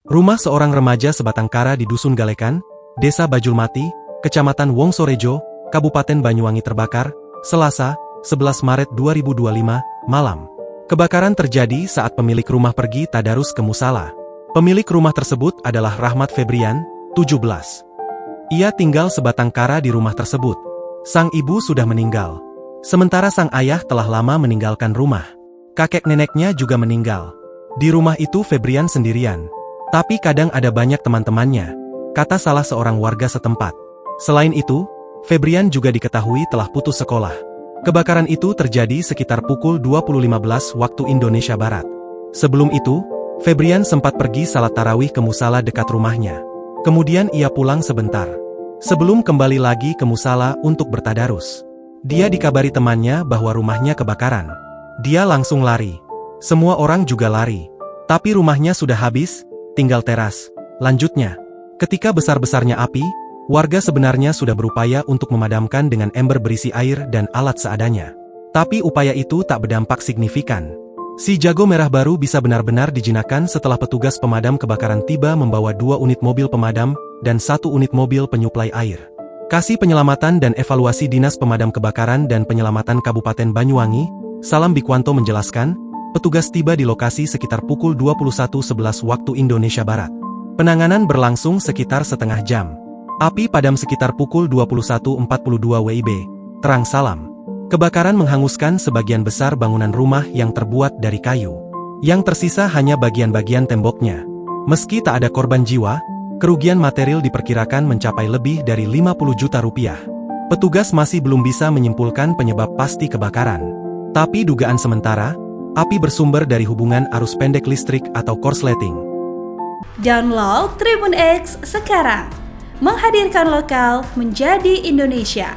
Rumah seorang remaja sebatang kara di Dusun Galekan, Desa Bajulmati, Kecamatan Wongsorejo, Kabupaten Banyuwangi terbakar, Selasa, 11 Maret 2025, malam. Kebakaran terjadi saat pemilik rumah pergi tadarus ke musala. Pemilik rumah tersebut adalah Rahmat Febrian, 17. Ia tinggal sebatang kara di rumah tersebut. Sang ibu sudah meninggal. Sementara sang ayah telah lama meninggalkan rumah. Kakek neneknya juga meninggal. Di rumah itu Febrian sendirian. Tapi kadang ada banyak teman-temannya, kata salah seorang warga setempat. Selain itu, Febrian juga diketahui telah putus sekolah. Kebakaran itu terjadi sekitar pukul 20.15 waktu Indonesia Barat. Sebelum itu, Febrian sempat pergi salat tarawih ke musala dekat rumahnya. Kemudian ia pulang sebentar. Sebelum kembali lagi ke musala untuk bertadarus. Dia dikabari temannya bahwa rumahnya kebakaran. Dia langsung lari. Semua orang juga lari. Tapi rumahnya sudah habis, tinggal teras. Lanjutnya, ketika besar-besarnya api, warga sebenarnya sudah berupaya untuk memadamkan dengan ember berisi air dan alat seadanya. Tapi upaya itu tak berdampak signifikan. Si jago merah baru bisa benar-benar dijinakkan setelah petugas pemadam kebakaran tiba membawa 2 unit mobil pemadam dan 1 unit mobil penyuplai air. Kasih Penyelamatan dan Evaluasi Dinas Pemadam Kebakaran dan Penyelamatan Kabupaten Banyuwangi, Salam Bikwanto menjelaskan, petugas tiba di lokasi sekitar pukul 21.11 waktu Indonesia Barat. Penanganan berlangsung sekitar setengah jam. Api padam sekitar pukul 21.42 WIB, terang salam. Kebakaran menghanguskan sebagian besar bangunan rumah yang terbuat dari kayu. Yang tersisa hanya bagian-bagian temboknya. Meski tak ada korban jiwa, kerugian material diperkirakan mencapai lebih dari 50 juta rupiah. Petugas masih belum bisa menyimpulkan penyebab pasti kebakaran. Tapi dugaan sementara, api bersumber dari hubungan arus pendek listrik atau korsleting. Download Tribun X sekarang. Menghadirkan lokal menjadi Indonesia.